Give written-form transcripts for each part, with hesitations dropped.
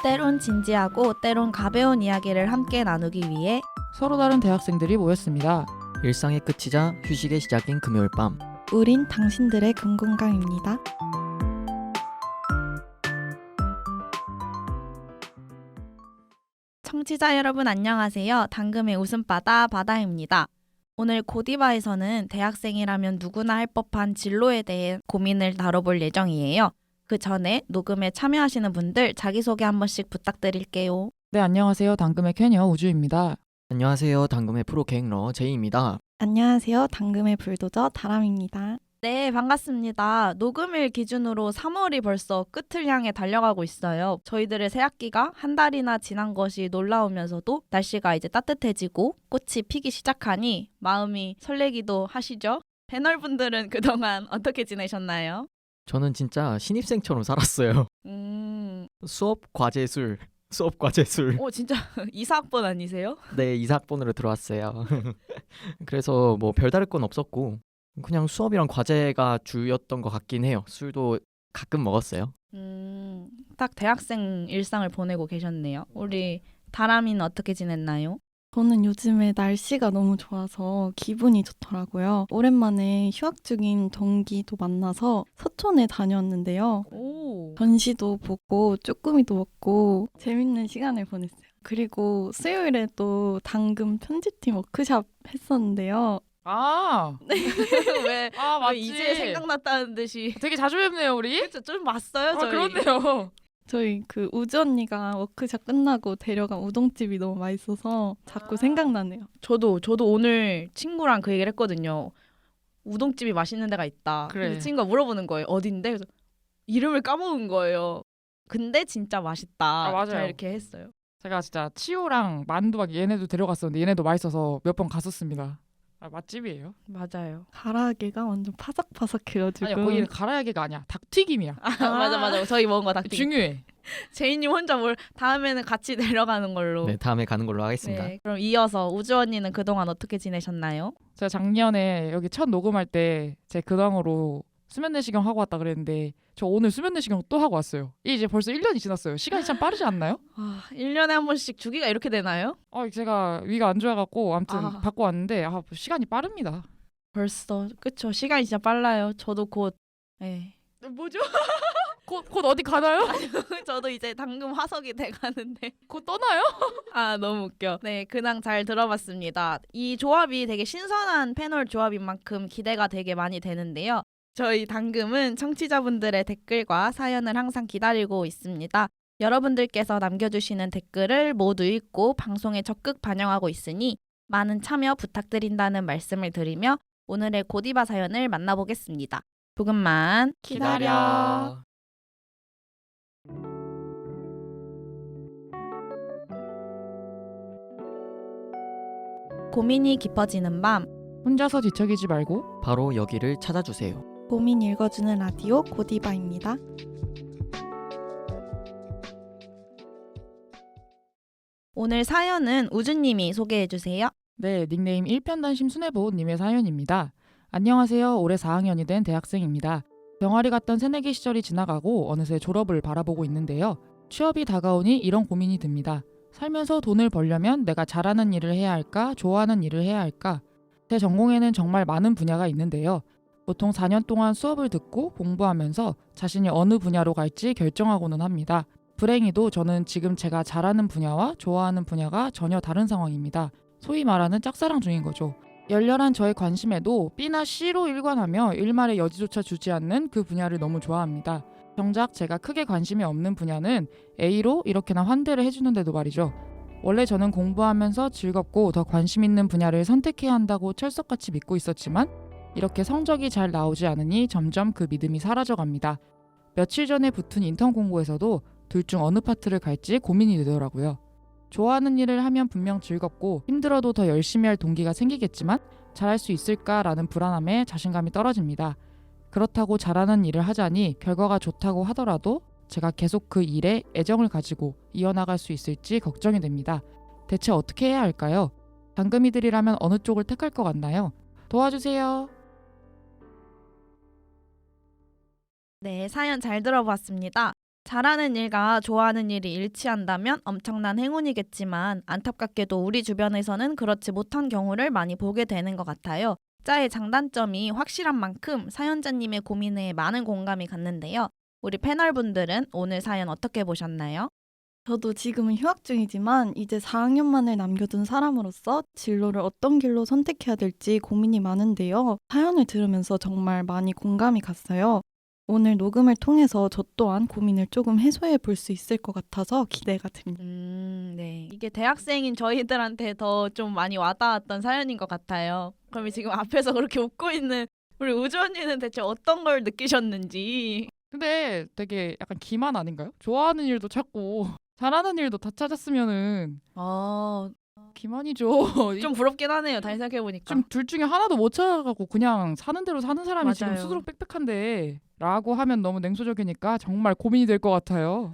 때론 진지하고 때론 가벼운 이야기를 함께 나누기 위해 서로 다른 대학생들이 모였습니다. 일상의 끝이자 휴식의 시작인 금요일 밤. 우린 당신들의 금공강입니다. 청취자 여러분 안녕하세요. 당금의 웃음바다 바다입니다. 오늘 고디바에서는 대학생이라면 누구나 할 법한 진로에 대해 고민을 다뤄볼 예정이에요. 그 전에 녹음에 참여하시는 분들 자기소개 한 번씩 부탁드릴게요. 네, 안녕하세요. 당금의 캐녀 우주입니다. 안녕하세요. 당금의 프로 갱러 제이입니다. 안녕하세요. 당금의 불도저 다람입니다. 네, 반갑습니다. 녹음일 기준으로 3월이 벌써 끝을 향해 달려가고 있어요. 저희들의 새학기가 한 달이나 지난 것이 놀라우면서도 날씨가 이제 따뜻해지고 꽃이 피기 시작하니 마음이 설레기도 하시죠? 패널분들은 그동안 어떻게 지내셨나요? 저는 진짜 신입생처럼 살았어요. 수업 과제술. 진짜 이사학번 아니세요? 네, 이사학번으로 들어왔어요. 그래서 뭐 별다를 건 없었고 그냥 수업이랑 과제가 주였던 것 같긴 해요. 술도 가끔 먹었어요. 딱 대학생 일상을 보내고 계셨네요. 우리 다람이는 어떻게 지냈나요? 저는 요즘에 날씨가 너무 좋아서 기분이 좋더라고요. 오랜만에 휴학 중인 동기도 만나서 서촌에 다녀왔는데요. 오. 전시도 보고 쪼꾸미도 먹고 재밌는 시간을 보냈어요. 그리고 수요일에 또 당금 편집팀 워크샵 했었는데요. 아, 왜, 맞지. 왜 이제 생각났다는 듯이 되게 자주 뵙네요, 우리. 그쵸, 좀 왔어요 저희. 그렇네요. 저희 그 우주 언니가 워크샵 끝나고 데려간 우동집이 너무 맛있어서 자꾸 생각나네요. 저도 오늘 친구랑 그 얘기를 했거든요. 우동집이 맛있는 데가 있다. 그래. 근데 친구가 물어보는 거예요. 어딘데? 그래서 이름을 까먹은 거예요. 근데 진짜 맛있다. 맞아요. 제가 이렇게 했어요. 제가 진짜 치오랑 만두 막 얘네도 데려갔었는데 얘네도 맛있어서 몇 번 갔었습니다. 맛집이에요. 맞아요. 가라아게가 완전 파삭파삭해가지고 아니야, 거기는 가라야게가 아니야. 닭튀김이야. 맞아. 저희 먹은 거 닭튀김. 중요해. 제이님 혼자 다음에는 같이 내려가는 걸로. 네, 다음에 가는 걸로 하겠습니다. 네, 그럼 이어서 우주 언니는 그동안 어떻게 지내셨나요? 제가 작년에 여기 첫 녹음할 때 제 근황으로 수면 내시경 하고 왔다 그랬는데 저 오늘 수면 내시경 또 하고 왔어요. 이제 벌써 1년이 지났어요. 시간이 참 빠르지 않나요? 1년에 한 번씩 주기가 이렇게 되나요? 제가 위가 안 좋아갖고 아무튼 아. 받고 왔는데 시간이 빠릅니다. 벌써 그쵸. 시간이 진짜 빨라요. 저도 곧 뭐죠? 곧 어디 가나요? 저도 이제 당금 화석이 돼가는데 곧 떠나요? 너무 웃겨. 네, 근황 잘 들어봤습니다. 이 조합이 되게 신선한 패널 조합인 만큼 기대가 되게 많이 되는데요. 저희 당금은 청취자분들의 댓글과 사연을 항상 기다리고 있습니다. 여러분들께서 남겨주시는 댓글을 모두 읽고 방송에 적극 반영하고 있으니 많은 참여 부탁드린다는 말씀을 드리며 오늘의 고디바 사연을 만나보겠습니다. 조금만 기다려. 고민이 깊어지는 밤, 혼자서 뒤척이지 말고 바로 여기를 찾아주세요. 고민 읽어주는 라디오 고디바입니다. 오늘 사연은 우주님이 소개해주세요. 네, 닉네임 1편단심 순애보님의 사연입니다. 안녕하세요. 올해 4학년이 된 대학생입니다. 병아리 갔던 새내기 시절이 지나가고 어느새 졸업을 바라보고 있는데요. 취업이 다가오니 이런 고민이 듭니다. 살면서 돈을 벌려면 내가 잘하는 일을 해야 할까? 좋아하는 일을 해야 할까? 제 전공에는 정말 많은 분야가 있는데요. 보통 4년 동안 수업을 듣고 공부하면서 자신이 어느 분야로 갈지 결정하고는 합니다. 불행히도 저는 지금 제가 잘하는 분야와 좋아하는 분야가 전혀 다른 상황입니다. 소위 말하는 짝사랑 중인 거죠. 열렬한 저의 관심에도 B나 C로 일관하며 일말의 여지조차 주지 않는 그 분야를 너무 좋아합니다. 정작 제가 크게 관심이 없는 분야는 A로 이렇게나 환대를 해주는데도 말이죠. 원래 저는 공부하면서 즐겁고 더 관심 있는 분야를 선택해야 한다고 철석같이 믿고 있었지만 이렇게 성적이 잘 나오지 않으니 점점 그 믿음이 사라져갑니다. 며칠 전에 붙은 인턴 공고에서도 둘 중 어느 파트를 갈지 고민이 되더라고요. 좋아하는 일을 하면 분명 즐겁고 힘들어도 더 열심히 할 동기가 생기겠지만 잘할 수 있을까라는 불안함에 자신감이 떨어집니다. 그렇다고 잘하는 일을 하자니 결과가 좋다고 하더라도 제가 계속 그 일에 애정을 가지고 이어나갈 수 있을지 걱정이 됩니다. 대체 어떻게 해야 할까요? 당금이들이라면 어느 쪽을 택할 것 같나요? 도와주세요. 네, 사연 잘 들어봤습니다. 잘하는 일과 좋아하는 일이 일치한다면 엄청난 행운이겠지만 안타깝게도 우리 주변에서는 그렇지 못한 경우를 많이 보게 되는 것 같아요. 각자의 장단점이 확실한 만큼 사연자님의 고민에 많은 공감이 갔는데요. 우리 패널분들은 오늘 사연 어떻게 보셨나요? 저도 지금은 휴학 중이지만 이제 4학년만을 남겨둔 사람으로서 진로를 어떤 길로 선택해야 될지 고민이 많은데요. 사연을 들으면서 정말 많이 공감이 갔어요. 오늘 녹음을 통해서 저 또한 고민을 조금 해소해 볼 수 있을 것 같아서 기대가 됩니다. 네. 이게 대학생인 저희들한테 더 좀 많이 와닿았던 사연인 것 같아요. 그럼 지금 앞에서 그렇게 웃고 있는 우리 우주 언니는 대체 어떤 걸 느끼셨는지. 근데 되게 약간 기만 아닌가요? 좋아하는 일도 찾고 잘하는 일도 다 찾았으면은 기만이죠. 좀 부럽긴 하네요. 다시 생각해보니까. 지금 둘 중에 하나도 못 찾아가고 그냥 사는 대로 사는 사람이 지금 맞아요. 스스로 빽빽한데 라고 하면 너무 냉소적이니까 정말 고민이 될 것 같아요.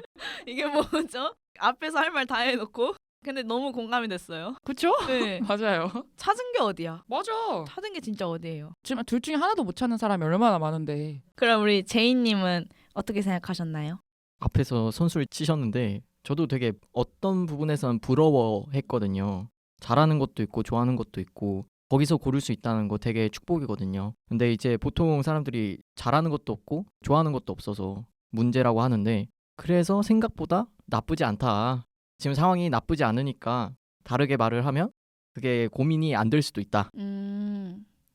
이게 뭐죠? 앞에서 할 말 다 해놓고. 근데 너무 공감이 됐어요. 그쵸? 네. 맞아요. 찾은 게 어디야? 맞아. 찾은 게 진짜 어디예요? 지금 둘 중에 하나도 못 찾는 사람이 얼마나 많은데. 그럼 우리 제이님은 어떻게 생각하셨나요? 앞에서 선수를 치셨는데 저도 되게 어떤 부분에서는 부러워했거든요. 잘하는 것도 있고 좋아하는 것도 있고 거기서 고를 수 있다는 거 되게 축복이거든요. 근데 이제 보통 사람들이 잘하는 것도 없고 좋아하는 것도 없어서 문제라고 하는데 그래서 생각보다 나쁘지 않다. 지금 상황이 나쁘지 않으니까 다르게 말을 하면 그게 고민이 안 될 수도 있다.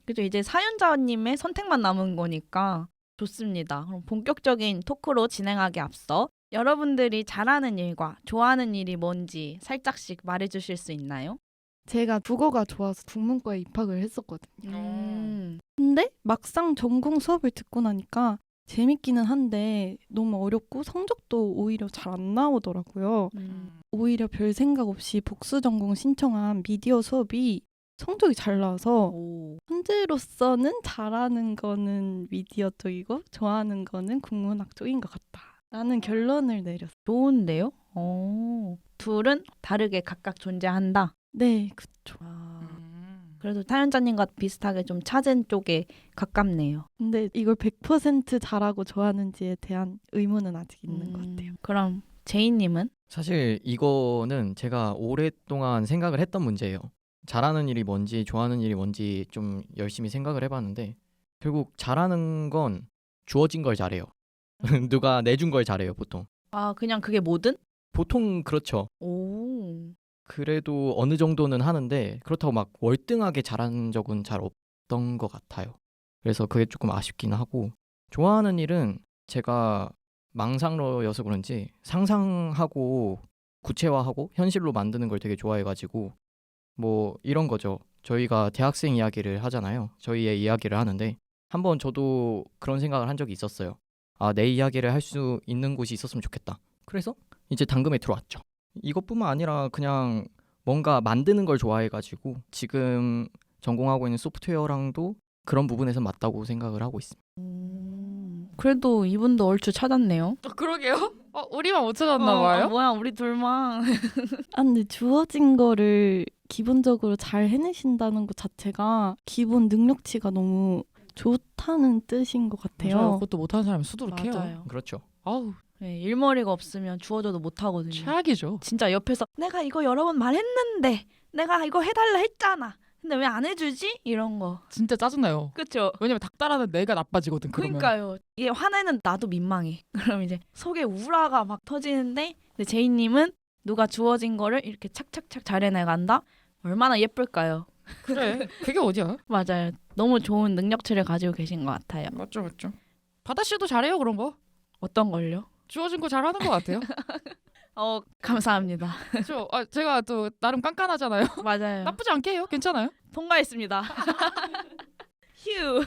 그죠. 이제 사연자님의 선택만 남은 거니까 좋습니다. 그럼 본격적인 토크로 진행하기 앞서 여러분들이 잘하는 일과 좋아하는 일이 뭔지 살짝씩 말해주실 수 있나요? 제가 국어가 좋아서 국문과에 입학을 했었거든요. 음. 근데 막상 전공 수업을 듣고 나니까 재밌기는 한데 너무 어렵고 성적도 오히려 잘 안 나오더라고요. 오히려 별 생각 없이 복수 전공 신청한 미디어 수업이 성적이 잘 나와서 오. 현재로서는 잘하는 거는 미디어 쪽이고 좋아하는 거는 국문학 쪽인 것 같다라는 결론을 내렸어요. 좋은데요? 둘은 다르게 각각 존재한다. 네, 그쵸. 그래도 사연자님과 비슷하게 좀 찾은 쪽에 가깝네요. 근데 이걸 100% 잘하고 좋아하는지에 대한 의문은 아직 있는 것 같아요. 그럼 제이님은? 사실 이거는 제가 오랫동안 생각을 했던 문제예요. 잘하는 일이 뭔지 좋아하는 일이 뭔지 좀 열심히 생각을 해봤는데 결국 잘하는 건 주어진 걸 잘해요. 누가 내준 걸 잘해요 보통. 그냥 그게 뭐든? 보통 그렇죠. 오. 그래도 어느 정도는 하는데 그렇다고 막 월등하게 잘한 적은 잘 없던 것 같아요. 그래서 그게 조금 아쉽긴 하고 좋아하는 일은 제가 망상러여서 그런지 상상하고 구체화하고 현실로 만드는 걸 되게 좋아해가지고 뭐 이런 거죠. 저희가 대학생 이야기를 하잖아요. 저희의 이야기를 하는데 한번 저도 그런 생각을 한 적이 있었어요. 내 이야기를 할 수 있는 곳이 있었으면 좋겠다. 그래서 이제 당금에 들어왔죠. 이것뿐만 아니라 그냥 뭔가 만드는 걸 좋아해가지고 지금 전공하고 있는 소프트웨어랑도 그런 부분에서 맞다고 생각을 하고 있습니다. 그래도 이분도 얼추 찾았네요. 그러게요. 우리만 못 찾았나 봐요. 뭐야 우리 둘만. 근데 주어진 거를 기본적으로 잘 해내신다는 것 자체가 기본 능력치가 너무 좋다는 뜻인 것 같아요. 맞아요. 그것도 못하는 사람이 수두룩해요. 맞아요. 그렇죠. 아우 네, 일머리가 없으면 주어져도 못하거든요. 최악이죠. 진짜 옆에서 내가 이거 여러 번 말했는데 내가 이거 해달라 했잖아. 근데 왜 안 해주지? 이런 거. 진짜 짜증나요. 그쵸? 왜냐면 닥달하는 내가 나빠지거든. 그러면. 그러니까요. 이게 화내는 나도 민망해. 그럼 이제 속에 우라가 막 터지는데 근데 제이님은 누가 주어진 거를 이렇게 착착착 잘 해내간다? 얼마나 예쁠까요? 그래. 그게 어디야? 맞아요. 너무 좋은 능력치를 가지고 계신 것 같아요. 맞죠, 맞죠. 바다 씨도 잘해요 그런 거. 어떤 걸요? 주어진 거 잘하는 것 같아요. 감사합니다. 그렇죠. 제가 또 나름 깐깐하잖아요. 맞아요. 나쁘지 않게 해요. 괜찮아요. 통과했습니다. 휴.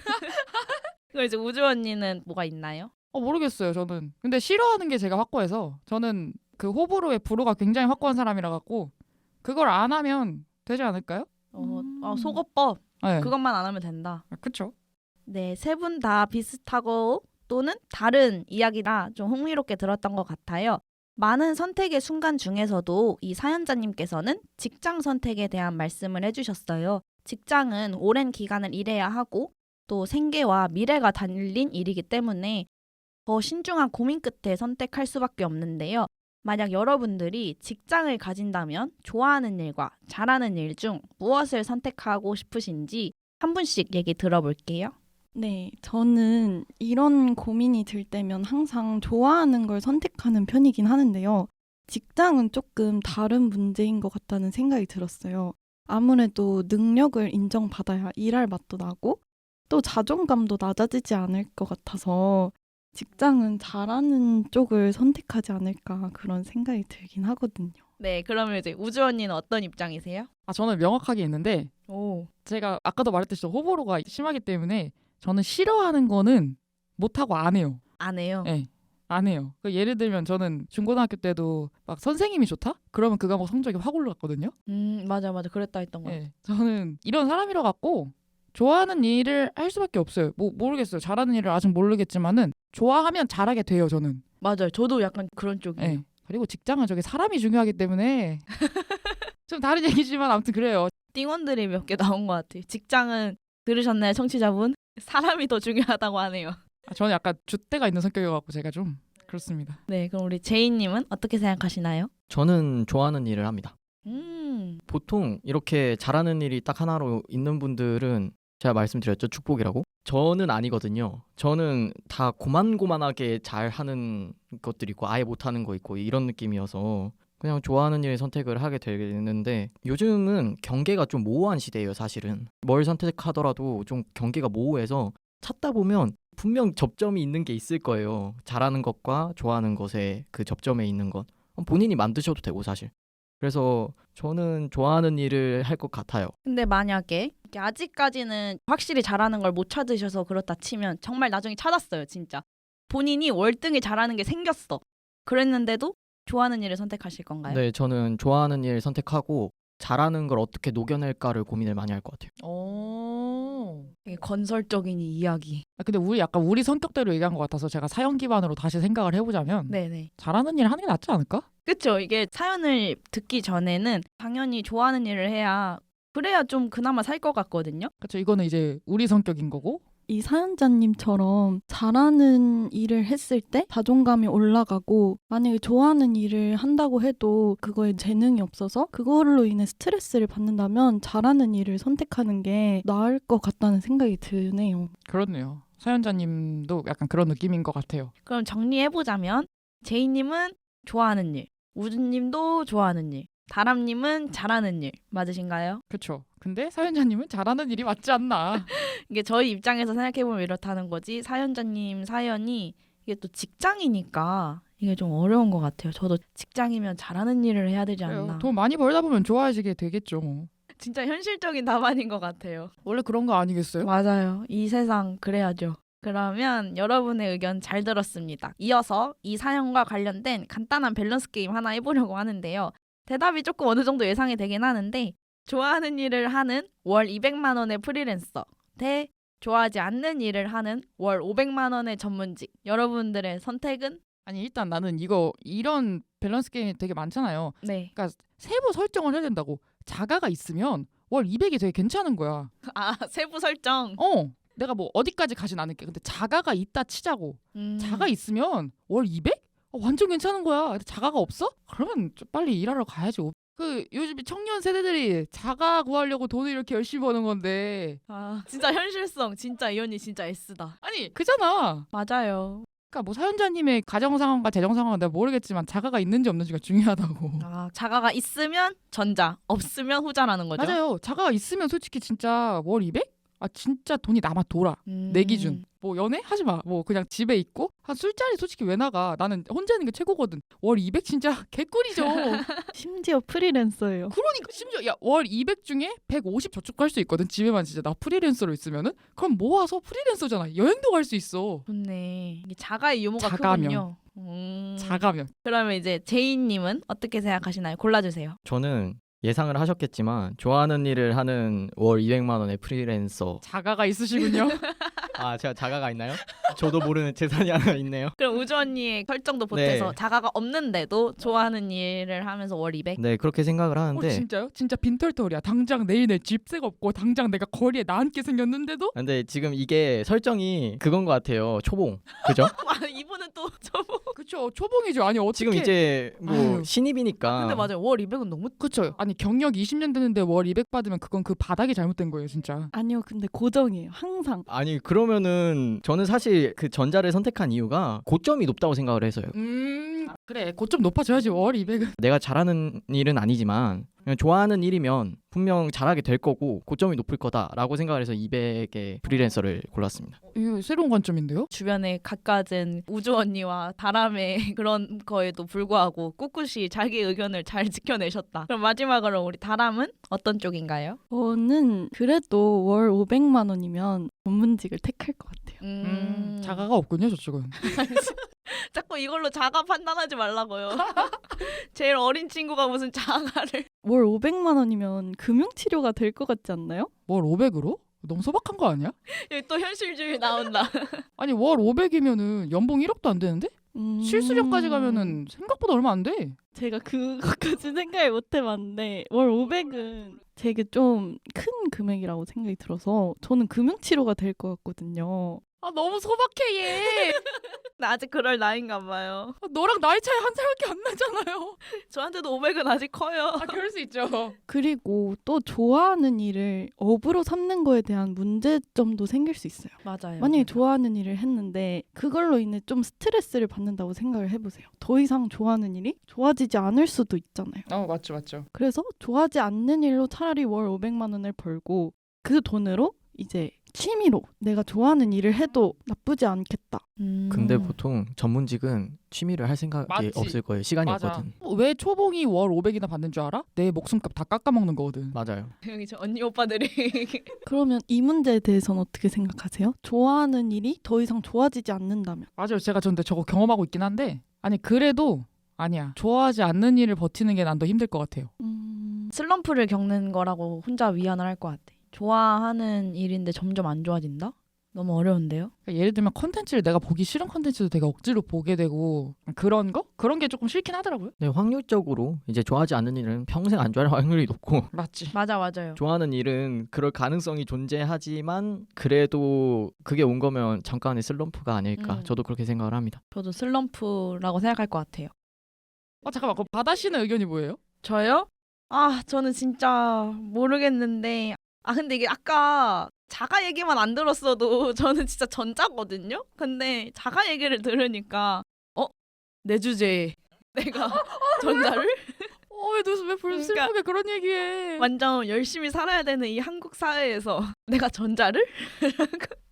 그럼 이제 우주 언니는 뭐가 있나요? 모르겠어요. 저는. 근데 싫어하는 게 제가 확고해서 저는 그 호불호의 불호가 굉장히 확고한 사람이라 갖고 그걸 안 하면 되지 않을까요? 속어법. 네. 그것만 안 하면 된다. 그렇죠. 네, 세 분 다 비슷하고 또는 다른 이야기라 좀 흥미롭게 들었던 것 같아요. 많은 선택의 순간 중에서도 이 사연자님께서는 직장 선택에 대한 말씀을 해주셨어요. 직장은 오랜 기간을 일해야 하고 또 생계와 미래가 달린 일이기 때문에 더 신중한 고민 끝에 선택할 수밖에 없는데요. 만약 여러분들이 직장을 가진다면 좋아하는 일과 잘하는 일 중 무엇을 선택하고 싶으신지 한 분씩 얘기 들어볼게요. 네, 저는 이런 고민이 들 때면 항상 좋아하는 걸 선택하는 편이긴 하는데요. 직장은 조금 다른 문제인 것 같다는 생각이 들었어요. 아무래도 능력을 인정받아야 일할 맛도 나고 또 자존감도 낮아지지 않을 것 같아서 직장은 잘하는 쪽을 선택하지 않을까 그런 생각이 들긴 하거든요. 네, 그러면 이제 우주 언니는 어떤 입장이세요? 저는 명확하게 있는데 오, 제가 아까도 말했듯이 호불호가 심하기 때문에 저는 싫어하는 거는 못하고 안 해요. 안 해요. 네, 안 해요. 예를 들면 저는 중고등학교 때도 막 선생님이 좋다? 그러면 그 과목 성적이 확 올라갔거든요. 맞아. 그랬다 했던 거. 네, 저는 이런 사람이라 갖고 좋아하는 일을 할 수밖에 없어요. 뭐 모르겠어요. 잘하는 일을 아직 모르겠지만은 좋아하면 잘하게 돼요. 저는. 맞아요. 저도 약간 그런 쪽이에요. 네. 그리고 직장은 저게 사람이 중요하기 때문에 좀 다른 얘기지만 아무튼 그래요. 띵원들이 몇 개 나온 것 같아요. 직장은 들으셨나요, 청취자분? 사람이 더 중요하다고 하네요. 저는 약간 줏대가 있는 성격이어갖고 제가 좀 그렇습니다. 네, 그럼 우리 제이님은 어떻게 생각하시나요? 저는 좋아하는 일을 합니다. 보통 이렇게 잘하는 일이 딱 하나로 있는 분들은 제가 말씀드렸죠. 축복이라고. 저는 아니거든요. 저는 다 고만고만하게 잘하는 것들이 있고 아예 못하는 거 있고 이런 느낌이어서 그냥 좋아하는 일 선택을 하게 되는데 요즘은 경계가 좀 모호한 시대예요. 사실은. 뭘 선택하더라도 좀 경계가 모호해서 찾다 보면 분명 접점이 있는 게 있을 거예요. 잘하는 것과 좋아하는 것의 그 접점에 있는 것. 본인이 만드셔도 되고 사실. 그래서 저는 좋아하는 일을 할 것 같아요. 근데 만약에 이게 아직까지는 확실히 잘하는 걸 못 찾으셔서 그렇다 치면 정말 나중에 찾았어요, 진짜. 본인이 월등히 잘하는 게 생겼어. 그랬는데도 좋아하는 일을 선택하실 건가요? 네, 저는 좋아하는 일 선택하고 잘하는 걸 어떻게 녹여낼까를 고민을 많이 할 것 같아요. 되게 건설적인 이 이야기. 근데 우리 성격대로 얘기한 것 같아서 제가 사연 기반으로 다시 생각을 해보자면 네네. 잘하는 일 하는 게 낫지 않을까? 그쵸. 이게 사연을 듣기 전에는 당연히 좋아하는 일을 해야 그래야 좀 그나마 살 것 같거든요. 그렇죠. 이거는 이제 우리 성격인 거고. 이 사연자님처럼 잘하는 일을 했을 때 자존감이 올라가고 만약에 좋아하는 일을 한다고 해도 그거에 재능이 없어서 그걸로 인해 스트레스를 받는다면 잘하는 일을 선택하는 게 나을 것 같다는 생각이 드네요. 그렇네요. 사연자님도 약간 그런 느낌인 것 같아요. 그럼 정리해보자면 제이님은 좋아하는 일, 우주님도 좋아하는 일, 다람님은 잘하는 일 맞으신가요? 그렇죠. 근데 사연자님은 잘하는 일이 맞지 않나. 이게 저희 입장에서 생각해보면 이렇다는 거지 사연자님 사연이 이게 또 직장이니까 이게 좀 어려운 것 같아요. 저도 직장이면 잘하는 일을 해야 되지 않나. 그래요. 돈 많이 벌다 보면 좋아지게 되겠죠. 뭐. 진짜 현실적인 답안인 것 같아요. 원래 그런 거 아니겠어요? 맞아요. 이 세상 그래야죠. 그러면 여러분의 의견 잘 들었습니다. 이어서 이 사연과 관련된 간단한 밸런스 게임 하나 해보려고 하는데요. 대답이 조금 어느 정도 예상이 되긴 하는데 좋아하는 일을 하는 월 200만 원의 프리랜서 대 좋아하지 않는 일을 하는 월 500만 원의 전문직. 여러분들의 선택은? 아니 일단 나는 이런 밸런스 게임이 되게 많잖아요. 네. 그러니까 세부 설정을 해야 된다고. 자가가 있으면 월 200이 되게 괜찮은 거야. 아, 세부 설정. 내가 뭐 어디까지 가진 않을게. 근데 자가가 있다 치자고. 자가 있으면 월 200? 완전 괜찮은 거야. 근데 자가가 없어? 그러면 좀 빨리 일하러 가야지. 요즘 청년 세대들이 자가 구하려고 돈을 이렇게 열심히 버는 건데. 아, 진짜 현실성. 진짜 이 언니 진짜 S다. 아니 그잖아. 맞아요. 그러니까 뭐 사연자님의 가정 상황과 재정 상황은 내가 모르겠지만 자가가 있는지 없는지가 중요하다고. 아, 자가가 있으면 전자, 없으면 후자라는 거죠. 맞아요. 자가가 있으면 솔직히 진짜 월 200? 진짜 돈이 남아 돌아. 내 기준. 뭐 연애 하지 마. 뭐 그냥 집에 있고 한 술자리 솔직히 왜 나가. 나는 혼자 있는 게 최고거든. 월 200 진짜 개꿀이죠. 심지어 프리랜서예요. 그러니까 심지어 월 200 중에 150 저축할 수 있거든. 집에만 진짜 나 프리랜서로 있으면은 그럼 모아서 프리랜서잖아. 여행도 갈 수 있어. 좋네. 이게 자가의 유무가 자가면. 크군요. 자가면. 그러면 이제 제이님은 어떻게 생각하시나요? 골라주세요. 저는 예상을 하셨겠지만 좋아하는 일을 하는 월 200만 원의 프리랜서. 자가가 있으시군요. 아, 제가 자가가 있나요? 저도 모르는 재산이 하나 있네요. 그럼 우주 언니의 설정도 보태서 네. 자가가 없는데도 좋아하는 일을 하면서 월 200? 네, 그렇게 생각을 하는데 진짜요? 진짜 빈털털이야. 당장 내일 내 집세가 없고 당장 내가 거리에 나앉게 생겼는데도 근데 지금 이게 설정이 그건 것 같아요. 초봉. 그죠? 아, 이분은 또 저거. 그쵸 초봉이죠. 아니 어떻게 지금 이제 뭐 아유. 신입이니까. 근데 맞아요. 월 200은 너무 그쵸. 아니 경력 20년 됐는데 월 200 받으면 그건 그 바닥이 잘못된 거예요 진짜. 아니요, 근데 고정이에요. 항상. 아니 그러면은 저는 사실 그 전자를 선택한 이유가 고점이 높다고 생각을 해서요. 그래 고점 높아져야지 월 200은. 내가 잘하는 일은 아니지만 그냥 좋아하는 일이면 분명 잘하게 될 거고 고점이 높을 거다라고 생각을 해서 200의 프리랜서를 골랐습니다. 이거 새로운 관점인데요? 주변에 갖가진 우주 언니와 다람의 그런 거에도 불구하고 꿋꿋이 자기 의견을 잘 지켜내셨다. 그럼 마지막으로 우리 다람은 어떤 쪽인가요? 저는 그래도 월 500만 원이면 전문직을 택할 것 같아요. 자가가 없군요 저쪽은. 자꾸 이걸로 자가 판단하지 말라고요. 제일 어린 친구가 무슨 자가를. 월 500만 원이면 금융치료가 될 것 같지 않나요? 월 500으로? 너무 소박한 거 아니야? 여기 또 현실주의 나온다. 아니 월 500이면은 연봉 1억도 안 되는데? 실수령까지 가면은 생각보다 얼마 안 돼. 제가 그것까지 생각을 못 해봤는데 월 500은 되게 좀 큰 금액이라고 생각이 들어서 저는 금융치료가 될 것 같거든요. 아 너무 소박해 얘. 나 아직 그럴 나이인가 봐요. 너랑 나이 차이 한 살밖에 안 나잖아요. 저한테도 500은 아직 커요. 아 그럴 수 있죠. 그리고 또 좋아하는 일을 업으로 삼는 거에 대한 문제점도 생길 수 있어요. 맞아요. 만약에 좋아하는 일을 했는데 그걸로 인해 좀 스트레스를 받는다고 생각을 해보세요. 더 이상 좋아하는 일이 좋아지지 않을 수도 있잖아요. 맞죠 맞죠. 그래서 좋아하지 않는 일로 차라리 월 500만 원을 벌고 그 돈으로 이제 취미로 내가 좋아하는 일을 해도 나쁘지 않겠다. 근데 보통 전문직은 취미를 할 생각이 맞지. 없을 거예요. 시간이 맞아. 없거든. 왜 초봉이 월 500이나 받는 줄 알아? 내 목숨값 다 깎아먹는 거거든. 맞아요. 여기 저 언니 오빠들이 그러면 이 문제에 대해서는 어떻게 생각하세요? 좋아하는 일이 더 이상 좋아지지 않는다면. 맞아요. 제가 근데 저거 경험하고 있긴 한데 아니 그래도 아니야. 좋아하지 않는 일을 버티는 게 난 더 힘들 것 같아요. 슬럼프를 겪는 거라고 혼자 위안을 할 것 같아. 좋아하는 일인데 점점 안 좋아진다? 너무 어려운데요? 그러니까 예를 들면 컨텐츠를 내가 보기 싫은 컨텐츠도 되게 억지로 보게 되고 그런 거? 그런 게 조금 싫긴 하더라고요. 네, 확률적으로 이제 좋아하지 않는 일은 평생 안 좋아할 확률이 높고 맞지. 맞아요. 좋아하는 일은 그럴 가능성이 존재하지만 그래도 그게 온 거면 잠깐의 슬럼프가 아닐까. 저도 그렇게 생각을 합니다. 저도 슬럼프라고 생각할 것 같아요. 잠깐만. 그럼 바다 씨는 의견이 뭐예요? 저요? 아, 저는 진짜 모르겠는데. 아, 근데 이게 아까 자가 얘기만 안 들었어도 저는 진짜 전자거든요? 근데 자가 얘기를 들으니까 내 주제에 내가 전자를? 왜 그러니까 슬프게 그런 얘기해. 완전 열심히 살아야 되는 이 한국 사회에서 내가 전자를?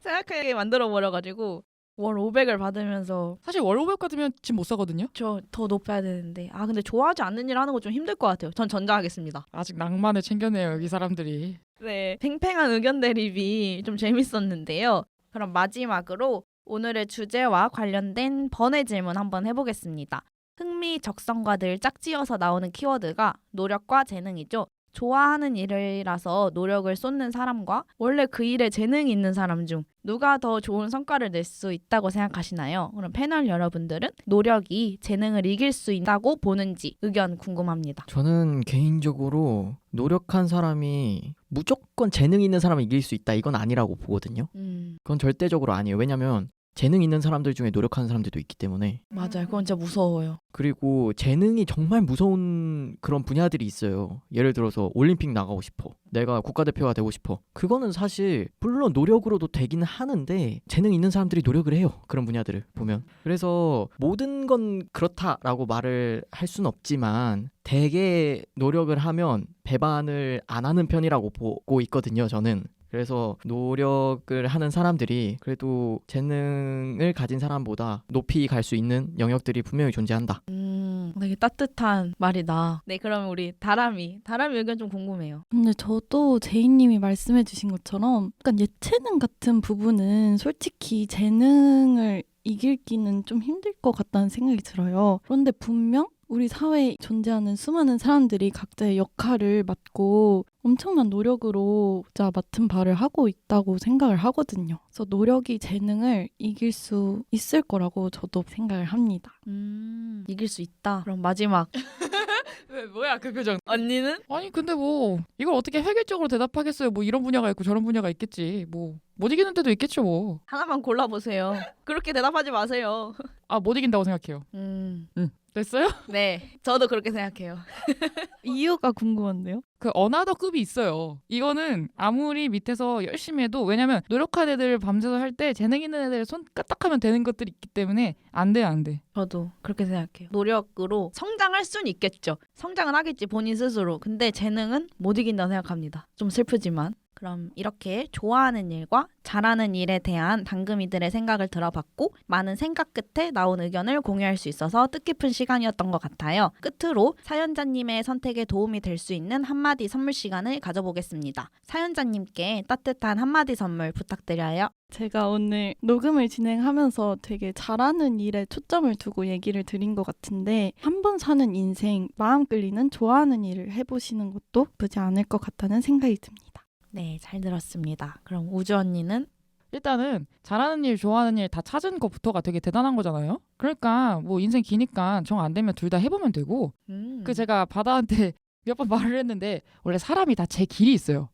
생각하게 만들어버려가지고 월 500을 받으면서 사실 월 500 받으면 집 못 사거든요. 저 더 높여야 되는데 아 근데 좋아하지 않는 일 하는 거 좀 힘들 것 같아요. 전 전자하겠습니다. 아직 낭만을 챙겨내요 여기 사람들이. 네, 팽팽한 의견 대립이 좀 재밌었는데요. 그럼 마지막으로 오늘의 주제와 관련된 번외 질문 한번 해보겠습니다. 흥미적성과 늘 짝지어서 나오는 키워드가 노력과 재능이죠. 좋아하는 일이라서 노력을 쏟는 사람과 원래 그 일에 재능이 있는 사람 중 누가 더 좋은 성과를 낼 수 있다고 생각하시나요? 그럼 패널 여러분들은 노력이 재능을 이길 수 있다고 보는지 의견 궁금합니다. 저는 개인적으로 노력한 사람이 무조건 재능 있는 사람을 이길 수 있다 이건 아니라고 보거든요. 그건 절대적으로 아니에요. 왜냐면 재능 있는 사람들 중에 노력하는 사람들도 있기 때문에. 맞아요. 그건 진짜 무서워요. 그리고 재능이 정말 무서운 그런 분야들이 있어요. 예를 들어서 올림픽 나가고 싶어. 내가 국가대표가 되고 싶어. 그거는 사실 물론 노력으로도 되긴 하는데 재능 있는 사람들이 노력을 해요. 그런 분야들을 보면. 그래서 모든 건 그렇다라고 말을 할 수는 없지만 되게 노력을 하면 배반을 안 하는 편이라고 보고 있거든요. 저는. 그래서 노력을 하는 사람들이 그래도 재능을 가진 사람보다 높이 갈 수 있는 영역들이 분명히 존재한다. 되게 따뜻한 말이다. 네, 그럼 우리 다람이 의견 좀 궁금해요. 근데 저도 제이님이 말씀해주신 것처럼 약간 예체능 같은 부분은 솔직히 재능을 이길기는 좀 힘들 것 같다는 생각이 들어요. 그런데 분명 우리 사회에 존재하는 수많은 사람들이 각자의 역할을 맡고 엄청난 노력으로 진짜 맡은 바를 하고 있다고 생각을 하거든요. 그래서 노력이 재능을 이길 수 있을 거라고 저도 생각을 합니다. 이길 수 있다. 그럼 마지막 왜 뭐야 그 표정? 언니는? 아니 근데 뭐 이걸 어떻게 획일적으로 대답하겠어요? 뭐 이런 분야가 있고 저런 분야가 있겠지. 뭐 못 이기는 데도 있겠죠 뭐. 하나만 골라보세요. 그렇게 대답하지 마세요. 아 못 이긴다고 생각해요. 됐어요? 네, 저도 그렇게 생각해요. 이유가 궁금한데요? 그 어나더급이 있어요. 이거는 아무리 밑에서 열심히 해도 왜냐면 노력한 애들 밤새서 할 때 재능 있는 애들 손 까딱하면 되는 것들이 있기 때문에 안 돼요 안 돼. 저도 그렇게 생각해요. 노력으로 성장할 수는 있겠죠. 성장은 하겠지 본인 스스로. 근데 재능은 못 이긴다고 생각합니다. 좀 슬프지만. 그럼 이렇게 좋아하는 일과 잘하는 일에 대한 당금이들의 생각을 들어봤고 많은 생각 끝에 나온 의견을 공유할 수 있어서 뜻깊은 시간이었던 것 같아요. 끝으로 사연자님의 선택에 도움이 될 수 있는 한마디 선물 시간을 가져보겠습니다. 사연자님께 따뜻한 한마디 선물 부탁드려요. 제가 오늘 녹음을 진행하면서 되게 잘하는 일에 초점을 두고 얘기를 드린 것 같은데 한 번 사는 인생 마음 끌리는 좋아하는 일을 해보시는 것도 나쁘지 않을 것 같다는 생각이 듭니다. 네, 잘 들었습니다. 그럼 우주 언니는? 일단은 잘하는 일 좋아하는 일 다 찾은 것부터가 되게 대단한 거잖아요. 그러니까 뭐 인생 기니까 정 안 되면 둘 다 해보면 되고 그 제가 바다한테 몇 번 말을 했는데 원래 사람이 다 제 길이 있어요.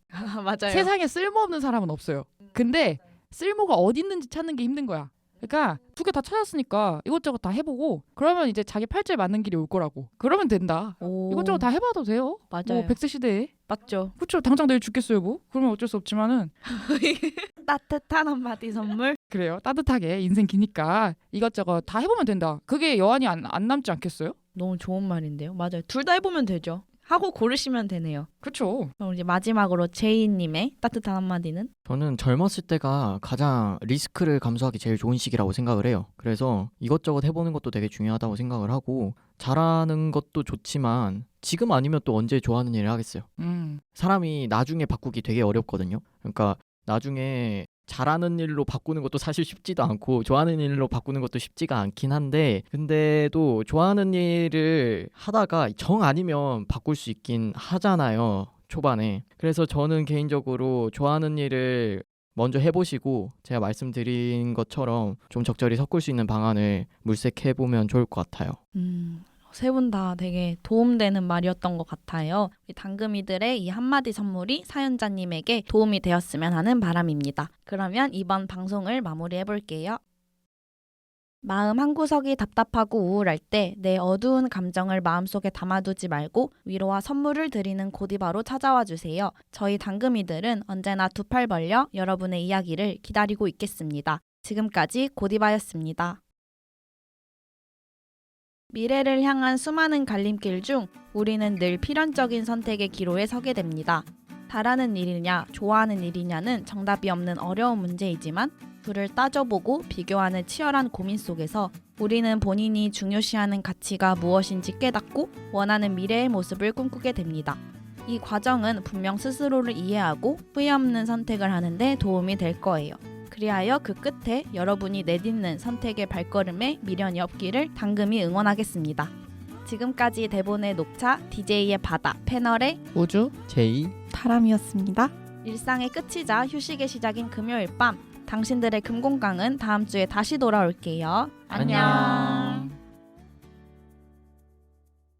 맞아요. 세상에 쓸모없는 사람은 없어요. 근데 쓸모가 어디 있는지 찾는 게 힘든 거야. 그러니까 두 개 다 찾았으니까 이것저것 다 해보고 그러면 이제 자기 팔자에 맞는 길이 올 거라고. 그러면 된다. 오, 이것저것 다 해봐도 돼요. 맞아요. 뭐 100세 시대에. 맞죠. 그렇죠. 당장 내일 죽겠어요 뭐. 그러면 어쩔 수 없지만은 따뜻한 한마디 선물? 그래요. 따뜻하게 인생 기니까 이것저것 다 해보면 된다. 그게 여한이 안 남지 않겠어요? 너무 좋은 말인데요. 맞아요. 둘 다 해보면 되죠. 하고 고르시면 되네요. 그렇죠. 그럼 이제 마지막으로 제이님의 따뜻한 한마디는? 저는 젊었을 때가 가장 리스크를 감수하기 제일 좋은 시기라고 생각을 해요. 그래서 이것저것 해보는 것도 되게 중요하다고 생각을 하고 잘하는 것도 좋지만 지금 아니면 또 언제 좋아하는 일을 하겠어요. 사람이 나중에 바꾸기 되게 어렵거든요. 그러니까 나중에 잘하는 일로 바꾸는 것도 사실 쉽지도 않고 좋아하는 일로 바꾸는 것도 쉽지가 않긴 한데 근데도 좋아하는 일을 하다가 정 아니면 바꿀 수 있긴 하잖아요. 초반에. 그래서 저는 개인적으로 좋아하는 일을 먼저 해보시고 제가 말씀드린 것처럼 좀 적절히 섞을 수 있는 방안을 물색해보면 좋을 것 같아요. 세 분 다 되게 도움되는 말이었던 것 같아요. 우리 당금이들의 이 한마디 선물이 사연자님에게 도움이 되었으면 하는 바람입니다. 그러면 이번 방송을 마무리해볼게요. 마음 한구석이 답답하고 우울할 때 내 어두운 감정을 마음속에 담아두지 말고 위로와 선물을 드리는 고디바로 찾아와 주세요. 저희 당금이들은 언제나 두 팔 벌려 여러분의 이야기를 기다리고 있겠습니다. 지금까지 고디바였습니다. 미래를 향한 수많은 갈림길 중 우리는 늘 필연적인 선택의 기로에 서게 됩니다. 잘하는 일이냐, 좋아하는 일이냐는 정답이 없는 어려운 문제이지만 둘을 따져보고 비교하는 치열한 고민 속에서 우리는 본인이 중요시하는 가치가 무엇인지 깨닫고 원하는 미래의 모습을 꿈꾸게 됩니다. 이 과정은 분명 스스로를 이해하고 후회 없는 선택을 하는데 도움이 될 거예요. 그리하여 그 끝에 여러분이 내딛는 선택의 발걸음에 미련이 없기를 당금이 응원하겠습니다. 지금까지 대본의 녹차, DJ의 바다, 패널의 우주. 제이 바람이었습니다. 일상의 끝이자 휴식의 시작인 금요일 밤 당신들의 금공강은 다음 주에 다시 돌아올게요. 안녕.